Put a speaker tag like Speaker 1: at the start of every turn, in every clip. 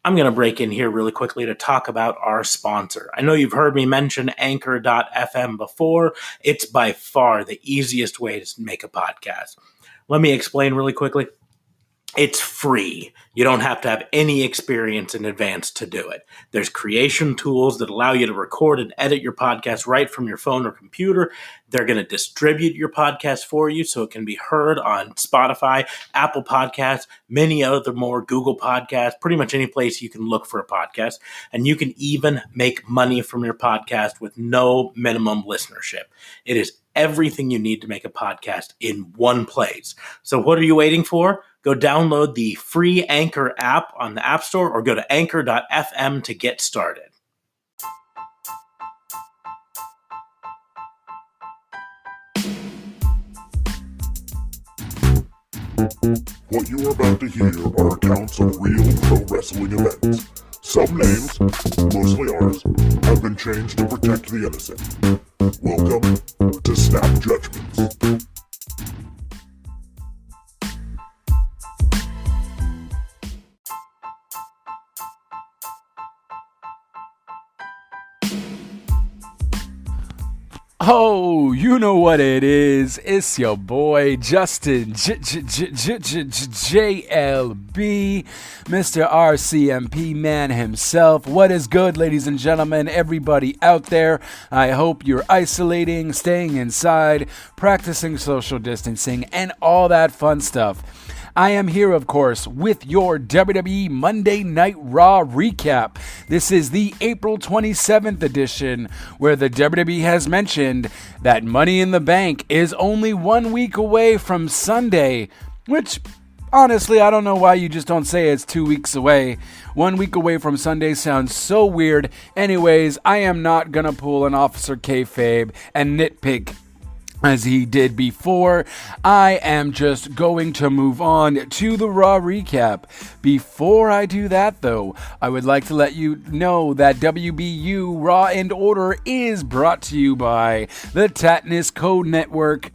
Speaker 1: I'm going to break in here really quickly to talk about our sponsor. I know you've heard me mention Anchor.fm before. It's by far the easiest way to make a podcast. Let me explain really quickly. It's free. You don't have to have any experience in advance to do it. There's creation tools that allow you to record and edit your podcast right from your phone or computer. They're going to distribute your podcast for you so it can be heard on Spotify, Apple Podcasts, many other more, Google Podcasts, pretty much any place you can look for a podcast. And you can even make money from your podcast with no minimum listenership. It is everything you need to make a podcast in one place. So what are you waiting for? Go download the free Anchor app on the App Store or go to anchor.fm to get started.
Speaker 2: What you are about to hear are accounts of real pro wrestling events. Some names, mostly ours, have been changed to protect the innocent. Welcome to Snap Judgements.
Speaker 3: Oh, you know what it is. It's your boy, Justin JLB, Mr. RCMP man himself. What is good, ladies and gentlemen, everybody out there? I hope you're isolating, staying inside, practicing social distancing, and all that fun stuff. I am here, of course, with your WWE Monday Night Raw recap. This is the April 27th edition, where the WWE has mentioned that Money in the Bank is only 1 week away from Sunday, which, honestly, I don't know why you just don't say it's 2 weeks away. 1 week away from Sunday sounds so weird. Anyways, I am not gonna pull an Officer Kayfabe and nitpick as he did before. I am just going to move on to the Raw recap. Before I do that, though, I would like to let you know that WBU Raw and Order is brought to you by the Tatnus Code Network.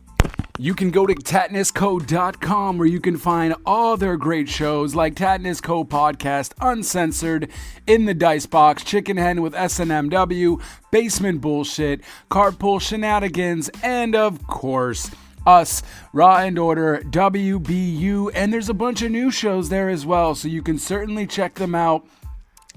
Speaker 3: You can go to tatnusco.com where you can find all their great shows like Tatnus Co Podcast, Uncensored, In the Dice Box, Chicken Hen with SNMW, Basement Bullshit, Carpool Shenanigans, and of course, us, Raw and Order, WBU, and there's a bunch of new shows there as well, so you can certainly check them out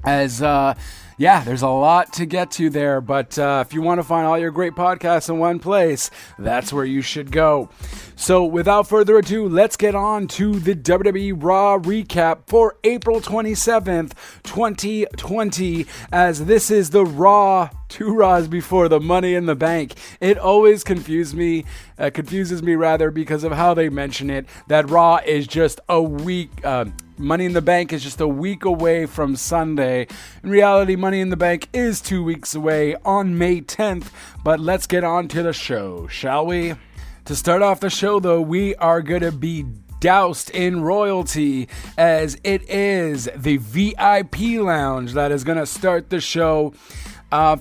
Speaker 3: as, there's a lot to get to there, but if you want to find all your great podcasts in one place, that's where you should go. So without further ado, let's get on to the WWE Raw recap for April 27th, 2020, as this is the Raw, 2 Raws before the Money in the Bank. It always confuses me because of how they mention it, that Raw is just a week, Money in the Bank is just a week away from Sunday. In reality, Money in the Bank is 2 weeks away on May 10th, but let's get on to the show, shall we? To start off the show, though, we are going to be doused in royalty, as it is the VIP Lounge that is going to start the show.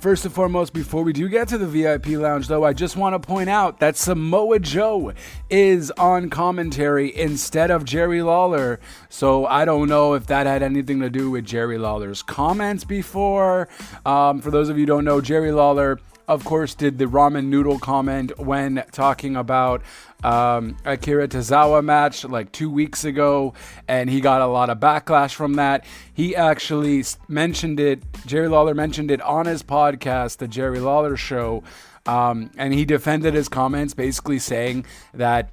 Speaker 3: First and foremost, before we do get to the VIP Lounge, though, I just want to point out that Samoa Joe is on commentary instead of Jerry Lawler. So I don't know if that had anything to do with Jerry Lawler's comments before. For those of you who don't know, Jerry Lawler, of course, did the ramen noodle comment when talking about Akira Tozawa match like 2 weeks ago, and he got a lot of backlash from that. He actually mentioned it, Jerry Lawler mentioned it on his podcast, The Jerry Lawler Show, and he defended his comments, basically saying that,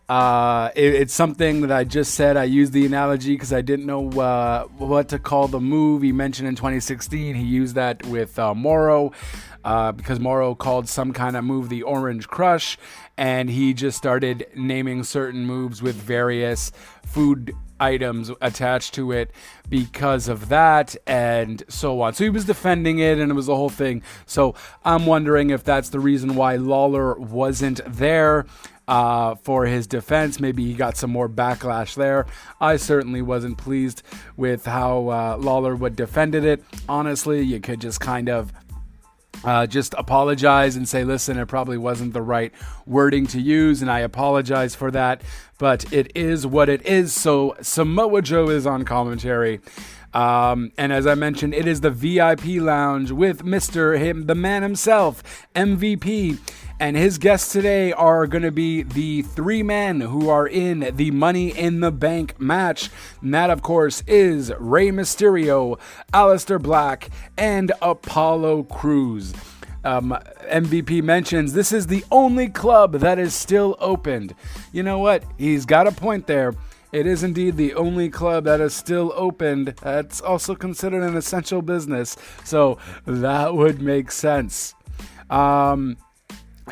Speaker 3: it's something that I just said. I used the analogy because I didn't know what to call the move. He mentioned in 2016 he used that with Morrow because Morrow called some kind of move the Orange Crush, and he just started naming certain moves with various food items attached to it because of that and so on. So he was defending it, and it was the whole thing. So I'm wondering if that's the reason why Lawler wasn't there for his defense. Maybe he got some more backlash there. I certainly wasn't pleased with how Lawler would defended it. Honestly, you could just kind of just apologize and say, listen, it probably wasn't the right wording to use, and I apologize for that, but it is what it is. So Samoa Joe is on commentary. And as I mentioned, it is the VIP lounge with the man himself, MVP. And his guests today are going to be the three men who are in the Money in the Bank match. And that, of course, is Rey Mysterio, Aleister Black, and Apollo Crews. MVP mentions this is the only club that is still opened. You know what? He's got a point there. It is indeed the only club that is still opened. It's also considered an essential business, so that would make sense.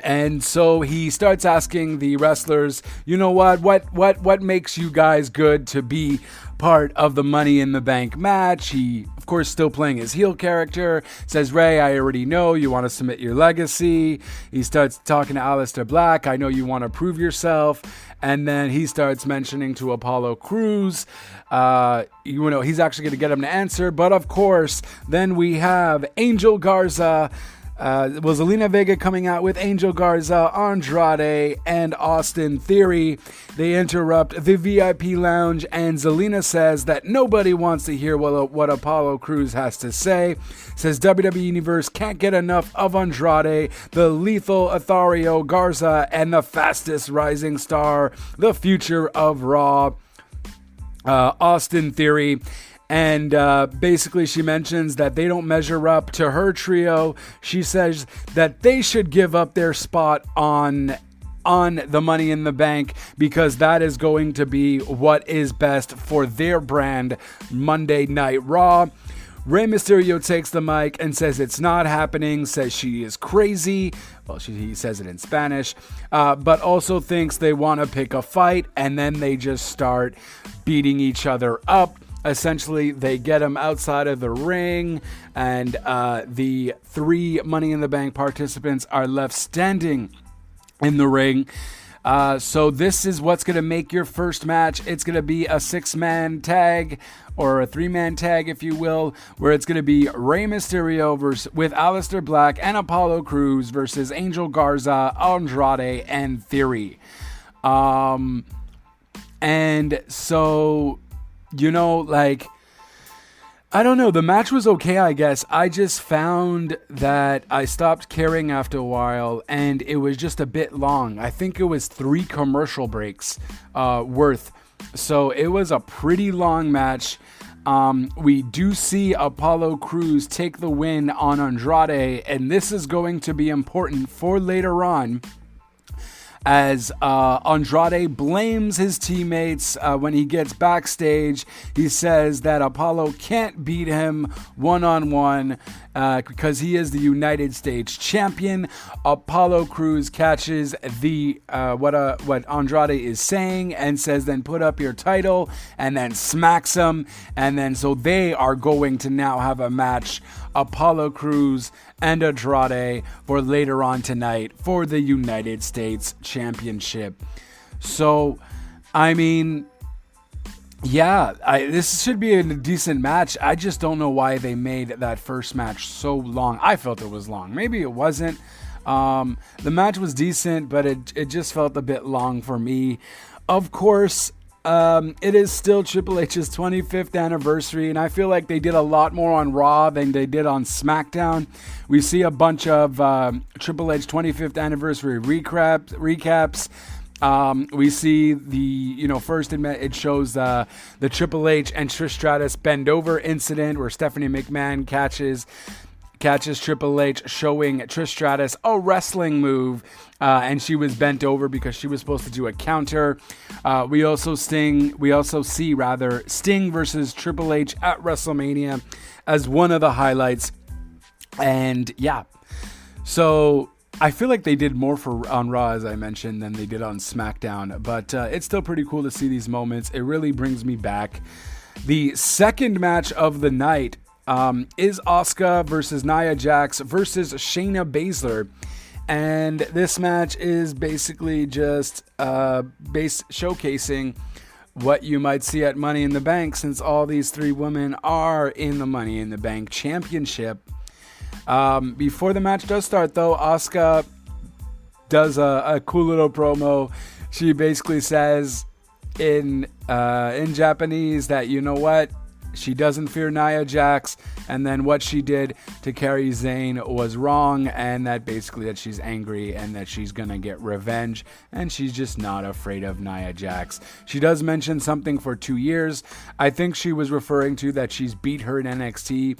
Speaker 3: And so he starts asking the wrestlers, you know what makes you guys good to be part of the Money in the Bank match? He, of course, still playing his heel character, says, Ray, I already know you want to submit your legacy. He starts talking to Aleister Black. I know you want to prove yourself. And then he starts mentioning to Apollo Crews, he's actually going to get him to answer. But of course, then we have Angel Garza, Zelina Vega coming out with Angel Garza, Andrade, and Austin Theory. They interrupt the VIP lounge, and Zelina says that nobody wants to hear what Apollo Crews has to say. Says WWE Universe can't get enough of Andrade, the lethal Lothario Garza, and the fastest rising star, the future of Raw, Austin Theory. And basically she mentions that they don't measure up to her trio. She says that they should give up their spot on the Money in the Bank because that is going to be what is best for their brand, Monday Night Raw. Rey Mysterio takes the mic and says it's not happening, says she is crazy. Well, he says it in Spanish, but also thinks they want to pick a fight, and then they just start beating each other up. Essentially, they get him outside of the ring, and the three Money in the Bank participants are left standing in the ring. So this is what's going to make your first match. It's going to be a 6-man tag, or a 3-man tag, if you will, where it's going to be Rey Mysterio with Aleister Black and Apollo Crews versus Angel Garza, Andrade, and Theory. And so, I don't know. The match was okay, I guess. I just found that I stopped caring after a while, and it was just a bit long. I think it was 3 commercial breaks worth. So it was a pretty long match. We do see Apollo Crews take the win on Andrade, and this is going to be important for later on, as Andrade blames his teammates when he gets backstage. He says that Apollo can't beat him one-on-one because he is the United States champion. Apollo Crews catches what Andrade is saying and says, then put up your title, and then smacks him. And then so they are going to now have a match, Apollo Crews and Andrade, for later on tonight for the United States Championship. So, I mean, yeah, this should be a decent match. I just don't know why they made that first match so long. I felt it was long. Maybe it wasn't. The match was decent, but it just felt a bit long for me. Of course, it is still Triple H's 25th anniversary, and I feel like they did a lot more on Raw than they did on SmackDown. We see a bunch of Triple H 25th anniversary recaps. We see first it shows the Triple H and Trish Stratus bend over incident where Stephanie McMahon catches Triple H showing Trish Stratus a wrestling move, and she was bent over because she was supposed to do a counter. We also see Sting versus Triple H at WrestleMania as one of the highlights. And yeah, so I feel like they did more on Raw, as I mentioned, than they did on SmackDown, but it's still pretty cool to see these moments. It really brings me back. The second match of the night is Asuka versus Nia Jax versus Shayna Baszler. And this match is basically just showcasing what you might see at Money in the Bank, since all these 3 women are in the Money in the Bank Championship. Before the match does start, though, Asuka does a cool little promo. She basically says in Japanese that, you know what, she doesn't fear Nia Jax, and then what she did to Kairi Sane was wrong, and that basically that she's angry and that she's gonna get revenge, and she's just not afraid of Nia Jax. She does mention something for 2 years. I think she was referring to that she's beat her in NXT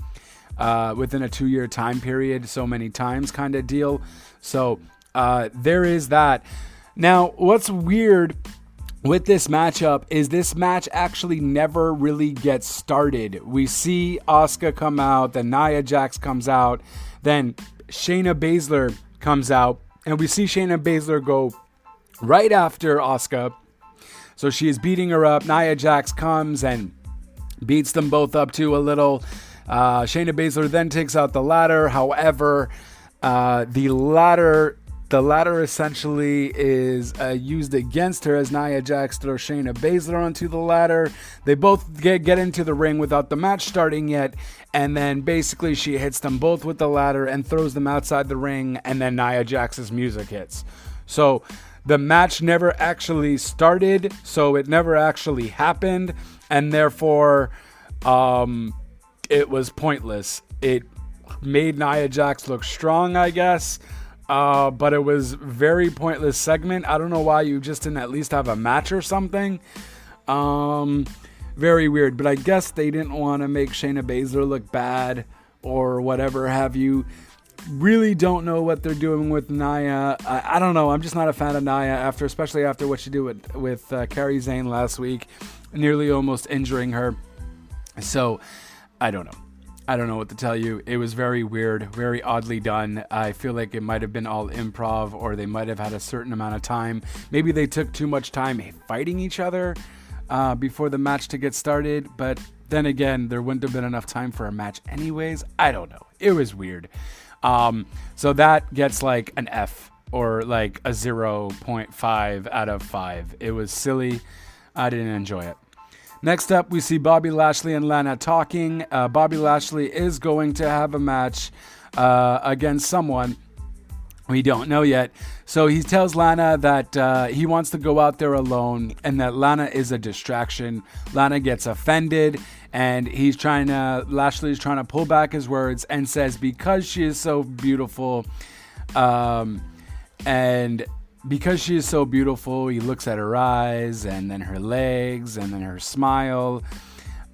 Speaker 3: within a 2-year time period so many times kind of deal. So there is that. Now, what's weird with this matchup is this match actually never really gets started. We see Asuka come out, then Nia Jax comes out, then Shayna Baszler comes out, and we see Shayna Baszler go right after Asuka. So she is beating her up. Nia Jax comes and beats them both up too a little. Shayna Baszler then takes out the ladder. However, the ladder essentially is used against her as Nia Jax throws Shayna Baszler onto the ladder. They both get into the ring without the match starting yet, and then basically she hits them both with the ladder and throws them outside the ring, and then Nia Jax's music hits. So the match never actually started, so it never actually happened, and therefore it was pointless. It made Nia Jax look strong, I guess. But it was very pointless segment. I don't know why you just didn't at least have a match or something. Very weird. But I guess they didn't want to make Shayna Baszler look bad or whatever have you. Really don't know what they're doing with Nia. I don't know. I'm just not a fan of Nia, especially after what she did with Kairi Sane last week, nearly almost injuring her. So I don't know. I don't know what to tell you. It was very weird, very oddly done. I feel like it might have been all improv, or they might have had a certain amount of time. Maybe they took too much time fighting each other before the match to get started. But then again, there wouldn't have been enough time for a match anyways. I don't know. It was weird. So that gets like an F or like a 0.5 out of 5. It was silly. I didn't enjoy it. Next up, we see Bobby Lashley and Lana talking. Bobby Lashley is going to have a match against someone. We don't know yet. So he tells Lana that he wants to go out there alone and that Lana is a distraction. Lana gets offended and Lashley's trying to pull back his words and says because she is so beautiful, and because she is so beautiful, he looks at her eyes and then her legs and then her smile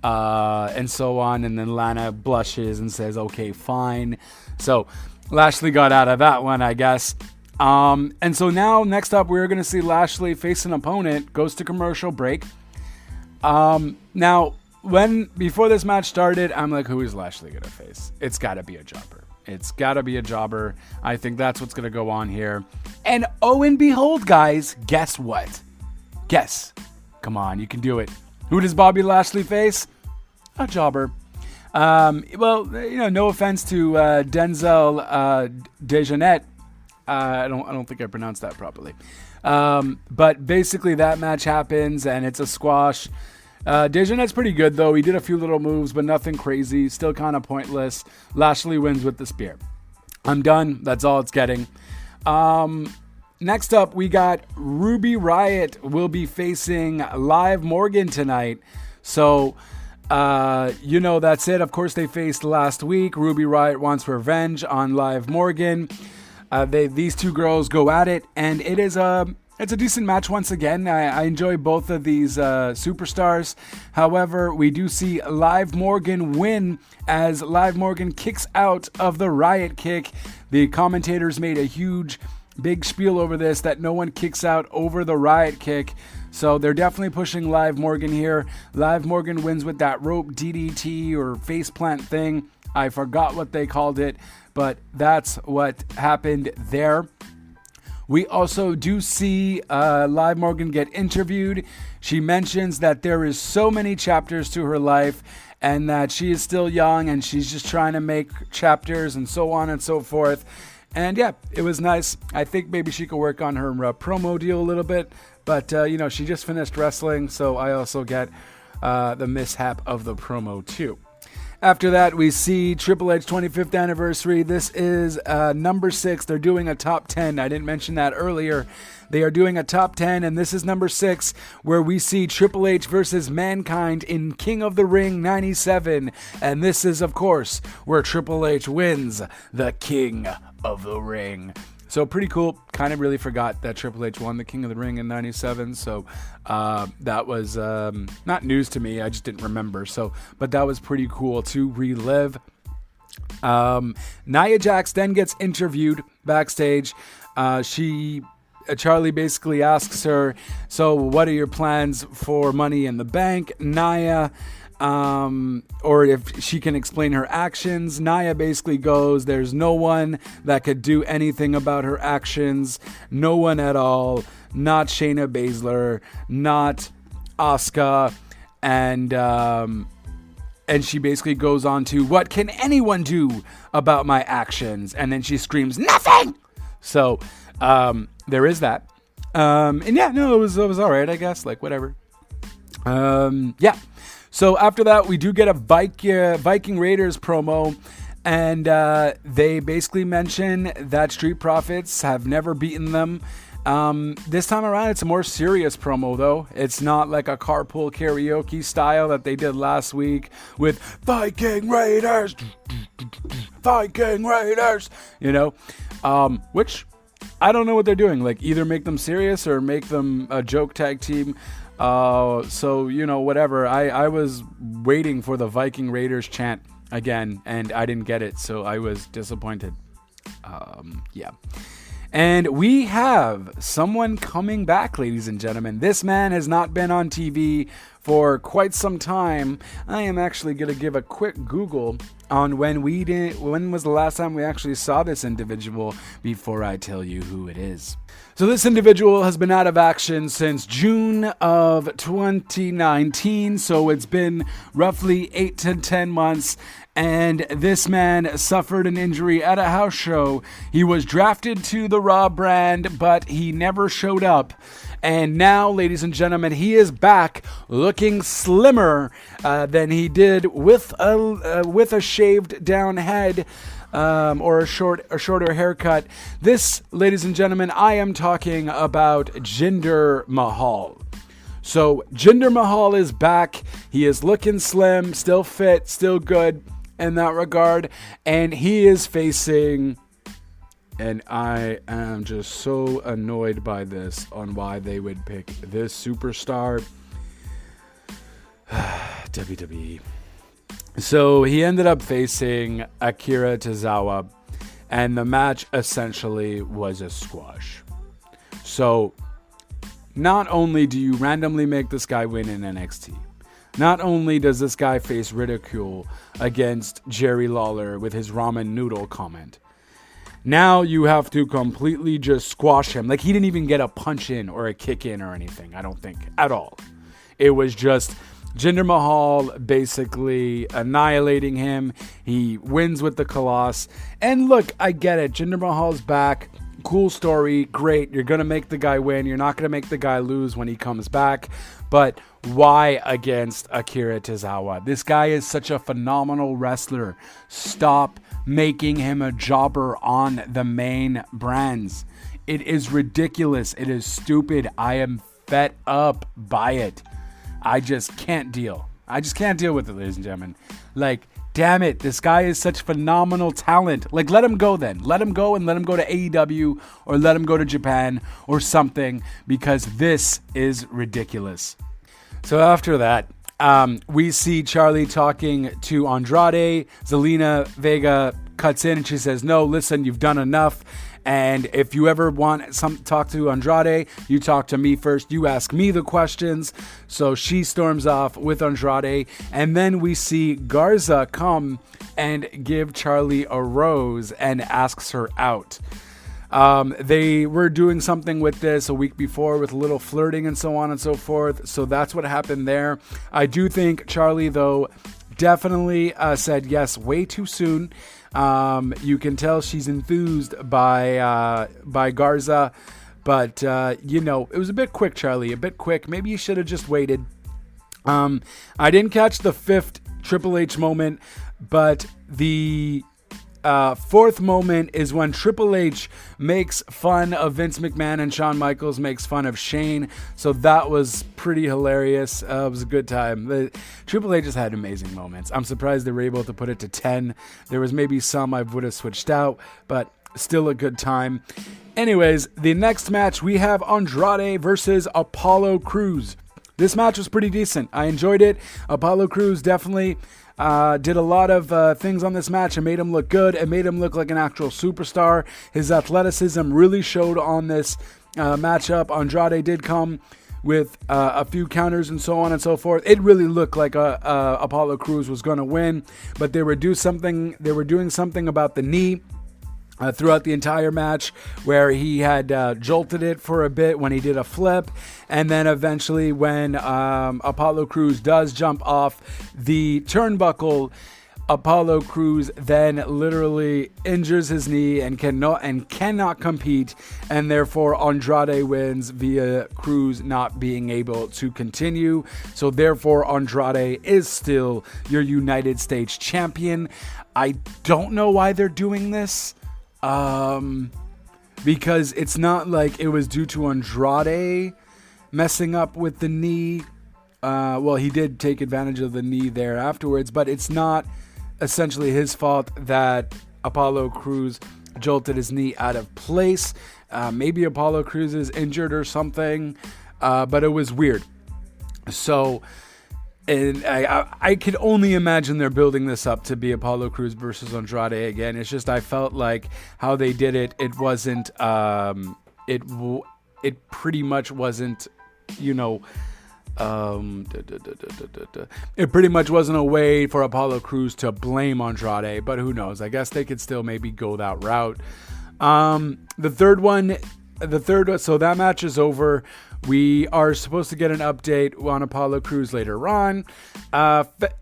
Speaker 3: and so on. And then Lana blushes and says, okay, fine. So Lashley got out of that one, I guess. And so now next up, we're going to see Lashley face an opponent, goes to commercial break. Now, before this match started, I'm like, who is Lashley going to face? It's got to be a jobber. It's got to be a jobber. I think that's what's going to go on here. And oh and behold, guys, guess what? Guess. Come on, you can do it. Who does Bobby Lashley face? A jobber. Well, no offense to Denzel Dejournette. I don't think I pronounced that properly. But basically that match happens and it's a squash. Dejournette's pretty good, though. He did a few little moves, but nothing crazy. Still kind of pointless. Lashley wins with the spear. I'm done. That's all it's getting. Next up, we got Ruby Riott will be facing Liv Morgan tonight. So, that's it. Of course, they faced last week. Ruby Riott wants revenge on Liv Morgan. These two girls go at it, and it's a decent match once again. I enjoy both of these superstars. However, we do see Liv Morgan win as Liv Morgan kicks out of the Riot Kick. The commentators made a big spiel over this, that no one kicks out over the Riot Kick. So they're definitely pushing Liv Morgan here. Liv Morgan wins with that rope DDT or faceplant thing. I forgot what they called it, but that's what happened there. We also do see Liv Morgan get interviewed. She mentions that there is so many chapters to her life and that she is still young and she's just trying to make chapters and so on and so forth. And yeah, it was nice. I think maybe she could work on her promo deal a little bit. But, she just finished wrestling, so I also get the mishap of the promo too. After that, we see Triple H 25th anniversary. This is number 6. They're doing a top 10. I didn't mention that earlier. They are doing a top 10, and this is number 6, where we see Triple H versus Mankind in King of the Ring 97. And this is, of course, where Triple H wins the King of the Ring. So pretty cool. Kind of really forgot that Triple H won the King of the Ring in 97. So that was not news to me. I just didn't remember. But that was pretty cool to relive. Nia Jax then gets interviewed backstage. Charlie basically asks her, so what are your plans for Money in the Bank? Nia, or if she can explain her actions. Nia basically goes, there's no one that could do anything about her actions. No one at all. Not Shayna Baszler, not Asuka. And she basically goes on to, what can anyone do about my actions? And then she screams, nothing! So, there is that. And yeah, no, it was all right, I guess. Like, whatever. Yeah. So after that, we do get a Viking Raiders promo, and they basically mention that Street Profits have never beaten them. This time around, it's a more serious promo, though. It's not like a carpool karaoke style that they did last week with Viking Raiders, Viking Raiders, which I don't know what they're doing. Like, either make them serious or make them a joke tag team. So, whatever. I was waiting for the Viking Raiders chant again, and I didn't get it, so I was disappointed. Yeah. And we have someone coming back, ladies and gentlemen. This man has not been on TV for quite some time. I am actually going to give a quick Google on when was the last time we actually saw this individual before I tell you who it is. So this individual has been out of action since June of 2019, so it's been roughly 8 to 10 months, and this man suffered an injury at a house show. He was drafted to the Raw brand, but he never showed up. And now, ladies and gentlemen, he is back looking slimmer than he did with a shaved down head. Or a shorter haircut. This, ladies and gentlemen, I am talking about Jinder Mahal. So Jinder Mahal is back. He is looking slim, still fit, still good in that regard, and he is facing. And I am just so annoyed by this, on why they would pick this superstar. WWE. So he ended up facing Akira Tozawa, and the match essentially was a squash. So not only do you randomly make this guy win in NXT, not only does this guy face ridicule against Jerry Lawler with his ramen noodle comment, now you have to completely just squash him. Like, he didn't even get a punch in or a kick in or anything, I don't think, at all. It was just Jinder Mahal basically annihilating him. He wins with the Colossus. And look, I get it. Jinder Mahal's back. Cool story. Great. You're going to make the guy win. You're not going to make the guy lose when he comes back. But why against Akira Tozawa? This guy is such a phenomenal wrestler. Stop making him a jobber on the main brands. It is ridiculous. It is stupid. I am fed up by it. I just can't deal. I just can't deal with it, ladies and gentlemen. Like, damn it. This guy is such phenomenal talent. Like, let him go then. Let him go, and let him go to AEW or let him go to Japan or something, because this is ridiculous. So after that, we see Charlie talking to Andrade. Zelina Vega cuts in and she says, no, listen, you've done enough. And if you ever want talk to Andrade, you talk to me first. You ask me the questions. So she storms off with Andrade. And then we see Garza come and give Charlie a rose and asks her out. They were doing something with this a week before with a little flirting and so on and so forth. So that's what happened there. I do think Charlie, though, definitely said yes way too soon. You can tell she's enthused by Garza, but it was a bit quick, Charlie, a bit quick. Maybe you should have just waited. I didn't catch the fifth Triple H moment. But the fourth moment is when Triple H makes fun of Vince McMahon and Shawn Michaels makes fun of Shane. So that was pretty hilarious. It was a good time. Triple H just had amazing moments. I'm surprised they were able to put it to 10. There was maybe some I would have switched out, but still a good time. Anyways, the next match we have Andrade versus Apollo Crews. This match was pretty decent. I enjoyed it. Apollo Crews definitely did a lot of things on this match and made him look good. It made him look like an actual superstar. His athleticism really showed on this matchup. Andrade did come with a few counters and so on and so forth. It really looked like Apollo Crews was going to win, but they were doing something about the knee throughout the entire match, where he had jolted it for a bit when he did a flip, and then eventually when Apollo Crews does jump off the turnbuckle, Apollo Crews then literally injures his knee and cannot compete, and therefore Andrade wins via Crews not being able to continue. So therefore Andrade is still your United States champion. I don't know why they're doing this. Because it's not like it was due to Andrade messing up with the knee. Well, he did take advantage of the knee there afterwards, but it's not essentially his fault that Apollo Crews jolted his knee out of place. Maybe Apollo Crews is injured or something, but it was weird. So, and I could only imagine they're building this up to be Apollo Crews versus Andrade again. It's just I felt like how they did it. It wasn't. It pretty much wasn't. It pretty much wasn't a way for Apollo Crews to blame Andrade. But who knows? I guess they could still maybe go that route. The third one. So that match is over. We are supposed to get an update on Apollo Crews later on.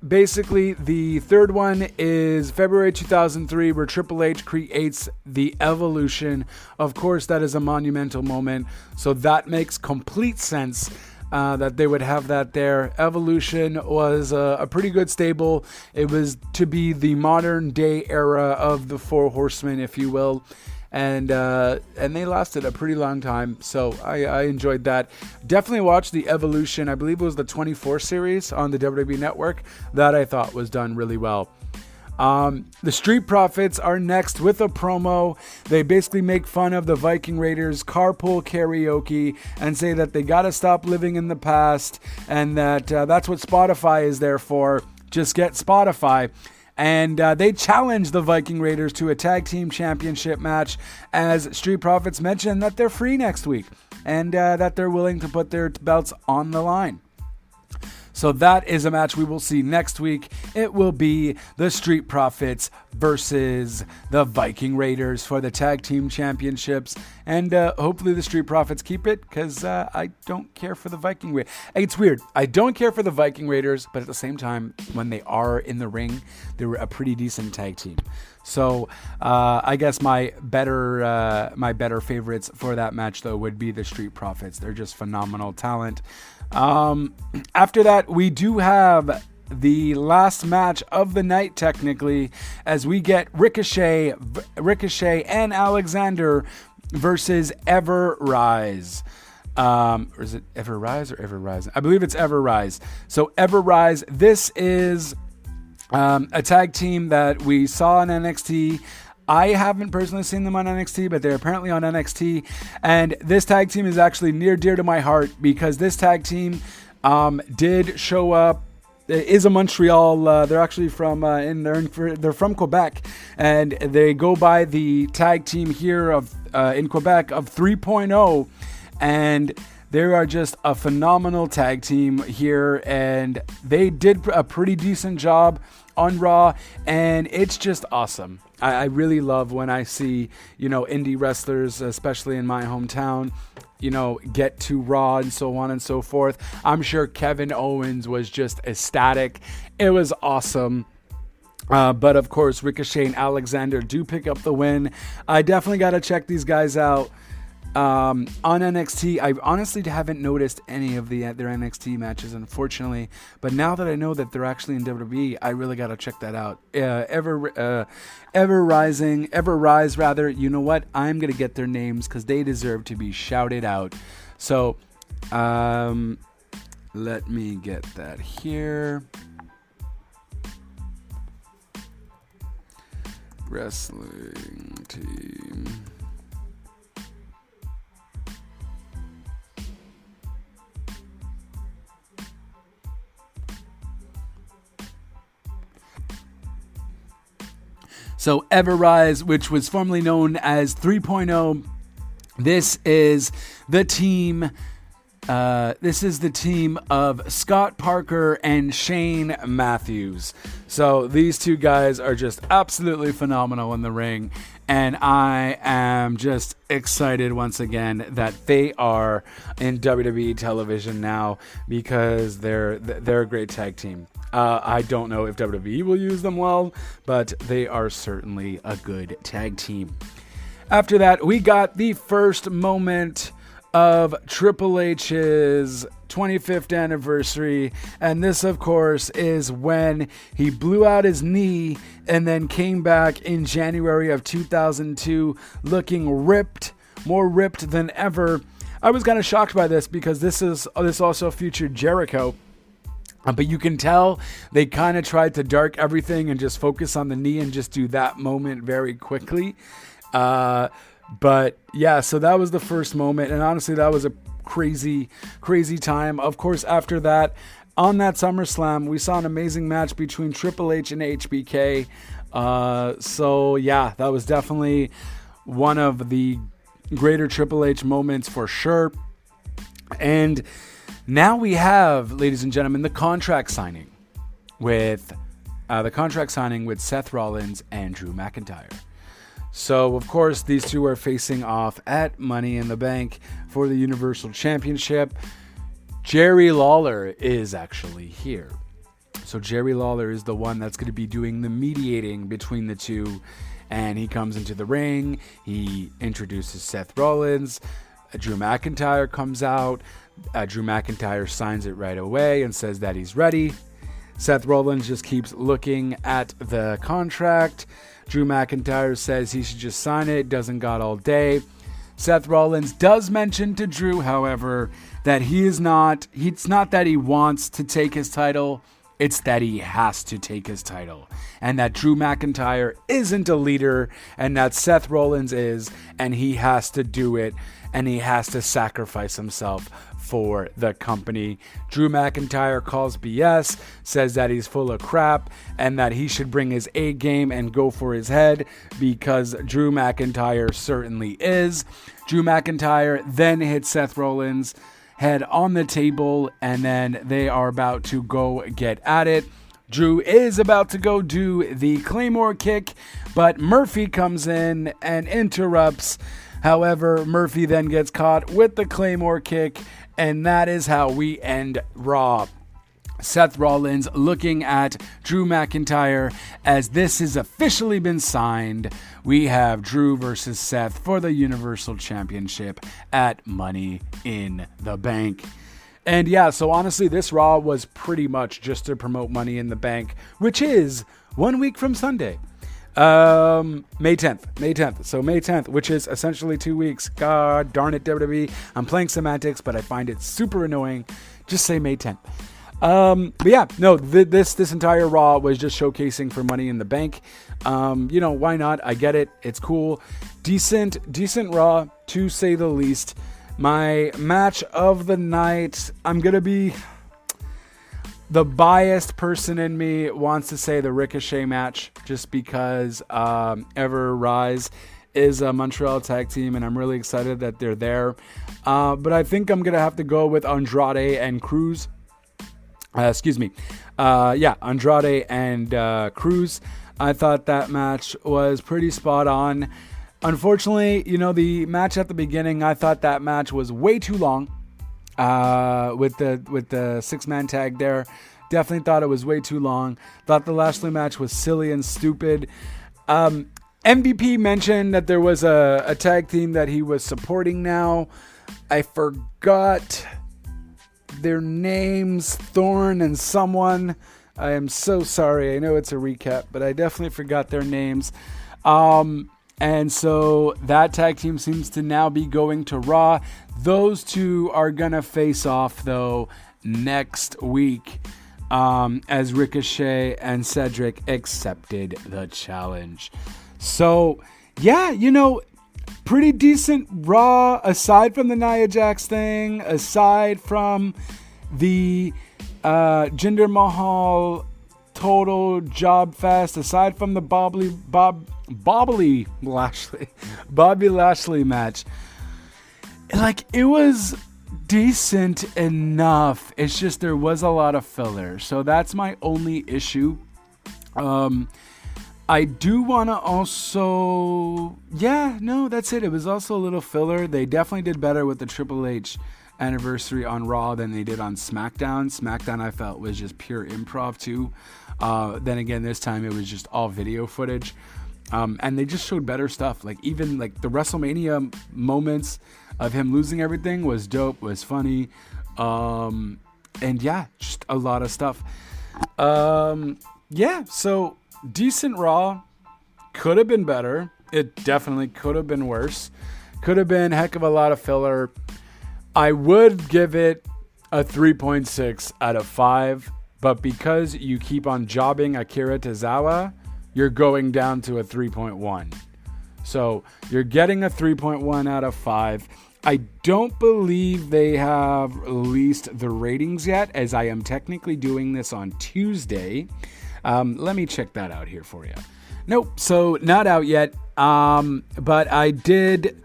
Speaker 3: Basically, the third one is February 2003, where Triple H creates the Evolution. Of course, that is a monumental moment, so that makes complete sense that they would have that there. Evolution was a pretty good stable. It was to be the modern day era of the Four Horsemen, if you will. And they lasted a pretty long time, so I enjoyed that. Definitely watched the Evolution. I believe it was the 24 series on the WWE Network. That I thought was done really well. The Street Profits are next with a promo. They basically make fun of the Viking Raiders carpool karaoke and say that they gotta stop living in the past and that that's what Spotify is there for. Just get Spotify. And they challenge the Viking Raiders to a tag team championship match, as Street Profits mentioned that they're free next week and that they're willing to put their belts on the line. So that is a match we will see next week. It will be the Street Profits versus the Viking Raiders for the tag team championships. And hopefully the Street Profits keep it, because I don't care for the Viking Raiders. It's weird. I don't care for the Viking Raiders, but at the same time, when they are in the ring, they were a pretty decent tag team. So I guess my better favorites for that match, though, would be the Street Profits. They're just phenomenal talent. After that, we do have the last match of the night, technically, as we get Ricochet and Alexander versus Ever Rise. Or is it Ever Rise or Ever Rise? I believe it's Ever Rise. So Ever Rise, this is a tag team that we saw in NXT. I haven't personally seen them on NXT, but they're apparently on NXT. And this tag team is actually near dear to my heart, because this tag team did show up. It is a Montreal. They're actually from they're from Quebec, and they go by the tag team here of in Quebec of 3.0, and they are just a phenomenal tag team here, and they did a pretty decent job on Raw, and it's just awesome. I really love when I see, indie wrestlers, especially in my hometown, get to Raw and so on and so forth. I'm sure Kevin Owens was just ecstatic. It was awesome. But of course, Ricochet and Alexander do pick up the win. I definitely got to check these guys out. On NXT, I honestly haven't noticed any of their NXT matches, unfortunately. But now that I know that they're actually in WWE, I really got to check that out. Ever Rise, rather. You know what? I'm going to get their names because they deserve to be shouted out. So, let me get that here. Wrestling team. So Everrise, which was formerly known as 3.0, this is the team. This is the team of Scott Parker and Shane Matthews. So these two guys are just absolutely phenomenal in the ring. And I am just excited once again that they are in WWE television now because they're a great tag team. I don't know if WWE will use them well, but they are certainly a good tag team. After that, we got the first moment of Triple H's 25th anniversary, and this of course is when he blew out his knee and then came back in January of 2002 looking ripped, more ripped than ever. I was kind of shocked by this because this also featured Jericho. But you can tell they kind of tried to dark everything and just focus on the knee and just do that moment very quickly. But yeah, so that was the first moment. And honestly, that was a crazy, crazy time. Of course, after that, on that SummerSlam, we saw an amazing match between Triple H and HBK. So yeah, that was definitely one of the greater Triple H moments for sure. And now we have, ladies and gentlemen, the contract signing with Seth Rollins and Drew McIntyre. So, of course, these two are facing off at Money in the Bank for the Universal Championship. Jerry Lawler is actually here. So Jerry Lawler is the one that's going to be doing the mediating between the two. And he comes into the ring. He introduces Seth Rollins. Drew McIntyre comes out. Drew McIntyre signs it right away and says that he's ready. Seth Rollins just keeps looking at the contract. Drew McIntyre says he should just sign it. Doesn't got all day. Seth Rollins does mention to Drew, however, that it's not that he wants to take his title. It's that he has to take his title. And that Drew McIntyre isn't a leader and that Seth Rollins is, and he has to do it, and he has to sacrifice himself for the company. Drew McIntyre calls BS, says that he's full of crap, and that he should bring his A game and go for his head, because Drew McIntyre certainly is. Drew McIntyre then hits Seth Rollins' head on the table, and then they are about to go get at it. Drew is about to go do the Claymore kick, but Murphy comes in and interrupts. However, Murphy then gets caught with the Claymore kick, and that is how we end Raw. Seth Rollins looking at Drew McIntyre as this has officially been signed. We have Drew versus Seth for the Universal Championship at Money in the Bank. And yeah, so honestly, this Raw was pretty much just to promote Money in the Bank, which is 1 week from Sunday. May 10th. So May 10th, which is essentially 2 weeks. God darn it, WWE. I'm playing semantics, but I find it super annoying. Just say May 10th. But yeah, no, this entire Raw was just showcasing for Money in the Bank. Why not? I get it. It's cool. Decent Raw, to say the least. My match of the night, I'm going to be... The biased person in me wants to say the Ricochet match, just because Ever Rise is a Montreal tag team, and I'm really excited that they're there. But I think I'm going to have to go with Andrade and Cruz. Andrade and Cruz. I thought that match was pretty spot on. Unfortunately, the match at the beginning, I thought that match was way too long. With the 6-man tag there. Definitely thought it was way too long. Thought the Lashley match was silly and stupid. And MVP mentioned that there was a tag team that he was supporting now. I forgot their names, Thorn and someone. I am so sorry. I know it's a recap, but I definitely forgot their names. And so that tag team seems to now be going to Raw. Those two are going to face off, though, next week as Ricochet and Cedric accepted the challenge. So, yeah, pretty decent Raw, aside from the Nia Jax thing, aside from the Jinder Mahal total job fest, aside from the Bobby Lashley match. Like, it was decent enough. It's just there was a lot of filler. So that's my only issue. I do want to also... Yeah, no, that's it. It was also a little filler. They definitely did better with the Triple H anniversary on Raw than they did on SmackDown. SmackDown, I felt, was just pure improv, too. Then again, this time it was just all video footage. And they just showed better stuff. Like, even like the WrestleMania moments of him losing everything was dope, was funny. And yeah, just a lot of stuff. Yeah, so decent Raw. Could have been better. It definitely could have been worse. Could have been a heck of a lot of filler. I would give it a 3.6 out of 5. But because you keep on jobbing Akira Tozawa, you're going down to a 3.1. So you're getting a 3.1 out of 5. I don't believe they have released the ratings yet, as I am technically doing this on Tuesday. Let me check that out here for you. Nope, so not out yet. But I did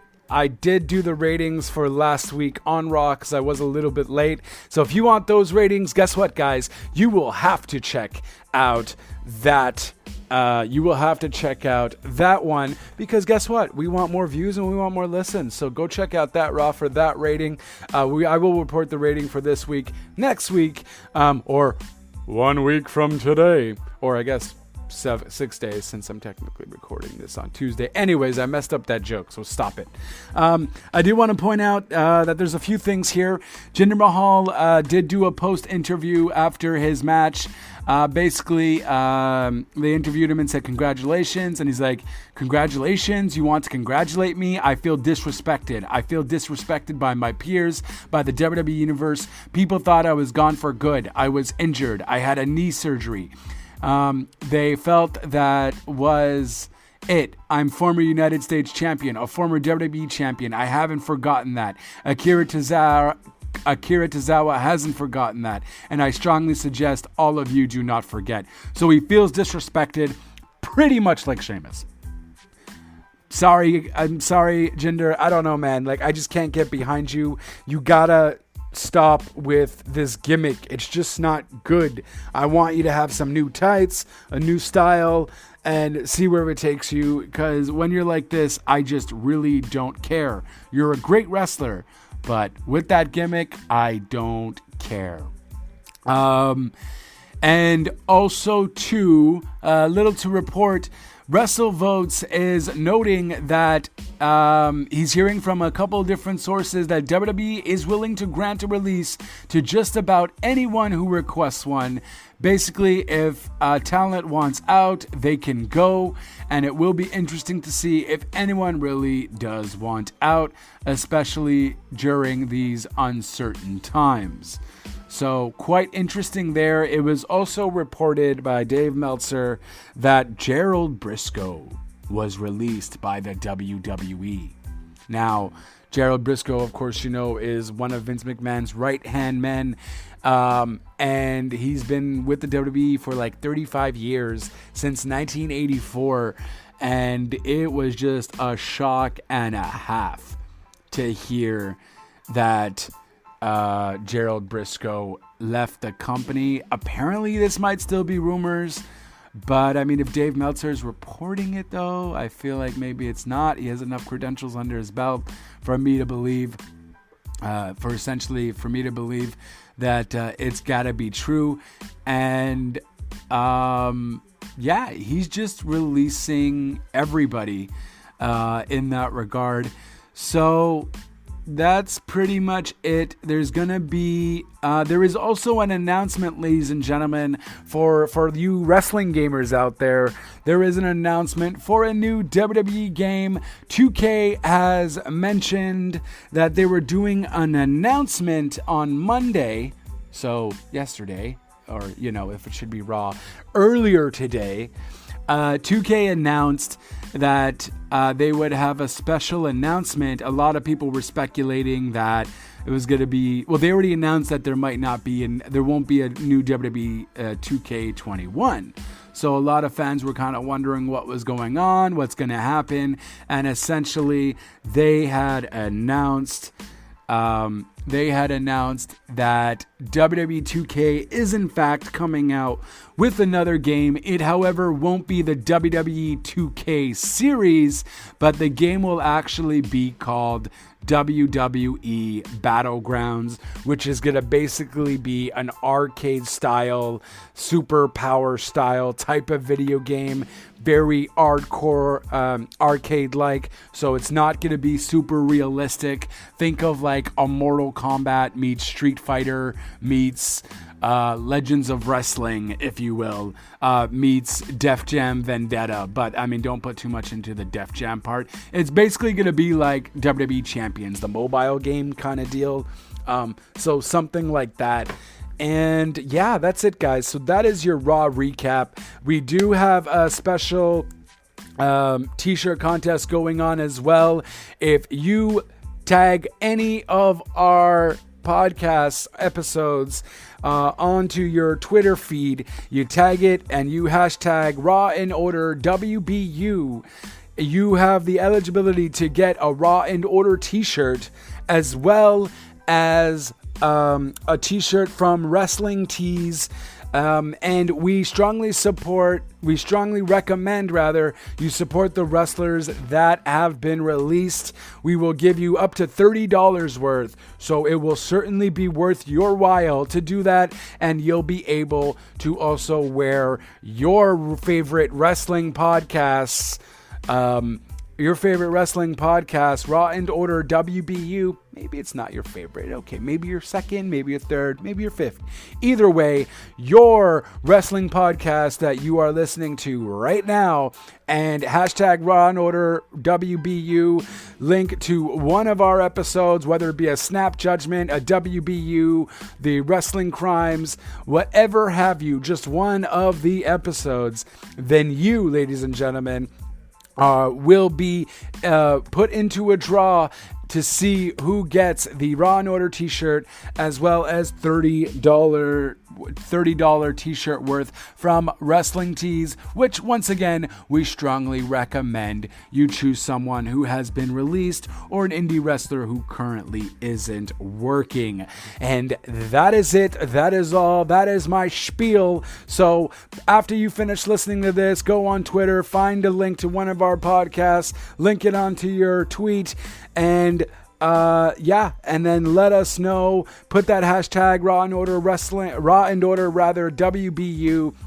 Speaker 3: do the ratings for last week on Raw because I was a little bit late. So if you want those ratings, guess what, guys? You will have to check out that. You will have to check out that one because guess what? We want more views and we want more listens. So go check out that Raw for that rating. I will report the rating for this week, next week, or 1 week from today, or I guess 6 days since I'm technically recording this on Tuesday. Anyways, I messed up that joke, so stop it. I do want to point out that there's a few things here. Jinder Mahal did do a post-interview after his match. Basically, they interviewed him and said, congratulations. And he's like, congratulations? You want to congratulate me? I feel disrespected. I feel disrespected by my peers, by the WWE Universe. People thought I was gone for good. I was injured. I had a knee surgery. They felt that was it. I'm former United States champion, a former WWE champion. I haven't forgotten that. Akira Tozawa hasn't forgotten that. And I strongly suggest all of you do not forget. So he feels disrespected, pretty much like Sheamus. I'm sorry, Jinder. I don't know, man. Like, I just can't get behind you. You gotta stop with this gimmick. It's just not good. I want you to have some new tights, a new style, and see where it takes you, because when you're like this, I just really don't care. You're a great wrestler, but with that gimmick, I don't care. And also, too, little to report, WrestleVotes is noting that he's hearing from a couple different sources that WWE is willing to grant a release to just about anyone who requests one. Basically, if talent wants out, they can go, and it will be interesting to see if anyone really does want out, especially during these uncertain times. So quite interesting there. It was also reported by Dave Meltzer that Gerald Briscoe was released by the WWE. Now, Gerald Briscoe, of course, is one of Vince McMahon's right-hand men. And he's been with the WWE for like 35 years, since 1984. And it was just a shock and a half to hear that Gerald Briscoe left the company. Apparently, this might still be rumors, but I mean, if Dave Meltzer is reporting it, though, I feel like maybe it's not. He has enough credentials under his belt for me to believe, for me to believe that it's got to be true. And yeah, he's just releasing everybody in that regard. So that's pretty much it. There's gonna be there is also an announcement, ladies and gentlemen, for you wrestling gamers out there. There is an announcement for a new WWE game. 2K has mentioned that they were doing an announcement on Monday, so yesterday, or if it should be Raw, earlier today. 2K announced that they would have a special announcement. A lot of people were speculating that it was going to be, well, they already announced that there won't be a new WWE 2K21. So a lot of fans were kind of wondering what was going on, what's going to happen, and essentially they had announced that WWE 2K is in fact coming out with another game. It, however, won't be the WWE 2K series, but the game will actually be called WWE Battlegrounds, which is going to basically be an arcade style, superpower style type of video game. Very hardcore, arcade-like, so it's not going to be super realistic. Think of like a Mortal Kombat meets Street Fighter meets Legends of Wrestling, if you will, meets Def Jam Vendetta. But, I mean, don't put too much into the Def Jam part. It's basically going to be like WWE Champions, the mobile game kind of deal. So something like that. And yeah, that's it, guys. So that is your Raw recap. We do have a special t-shirt contest going on as well. If you tag any of our podcast episodes onto your Twitter feed, you tag it and you hashtag Raw in Order WBU, you have the eligibility to get a Raw in Order t-shirt, as well as a t-shirt from Wrestling Tees. And we strongly recommend you support the wrestlers that have been released. We will give you up to $30 worth, so it will certainly be worth your while to do that, and you'll be able to also wear your favorite wrestling podcasts, Raw and Order WBU. Maybe it's not your favorite. Okay, maybe your second, maybe your third, maybe your fifth. Either way, your wrestling podcast that you are listening to right now, and hashtag Raw and Order WBU, link to one of our episodes, whether it be a Snap Judgment, a WBU, the Wrestling Crimes, whatever have you, just one of the episodes, then you, ladies and gentlemen, will be put into a draw to see who gets the Raw and Order t-shirt, as well as $30 t-shirt worth from Wrestling Tees, which once again we strongly recommend you choose someone who has been released or an indie wrestler who currently isn't working. And that is it. That is all. That is my spiel. So after you finish listening to this, go on Twitter, find a link to one of our podcasts, link it onto your tweet, and and then let us know. Put that hashtag Raw and Order WBU,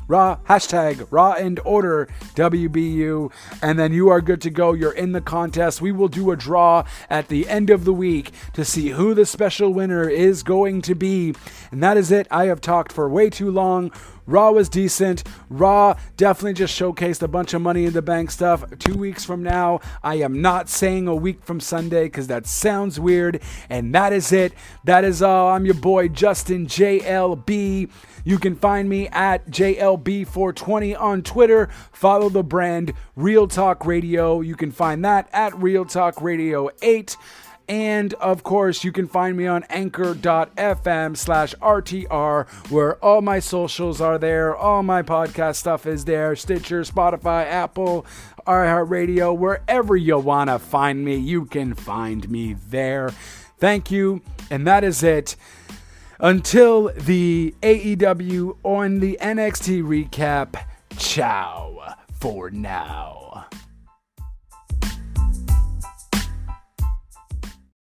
Speaker 3: hashtag Raw and Order WBU, and then you are good to go. You're in the contest. We will do a draw at the end of the week to see who the special winner is going to be. And that is it. I have talked for way too long. Raw was decent. Raw definitely just showcased a bunch of Money in the Bank stuff. 2 weeks from now, I am not saying a week from Sunday because that sounds weird. And that is it. That is all. I'm your boy, Justin JLB. You can find me at JLB420 on Twitter. Follow the brand Real Talk Radio. You can find that at Real Talk Radio 8. And of course, you can find me on anchor.fm/RTR, where all my socials are there. All my podcast stuff is there. Stitcher, Spotify, Apple, iHeartRadio, wherever you want to find me, you can find me there. Thank you. And that is it. Until the AEW on the NXT recap, ciao for now.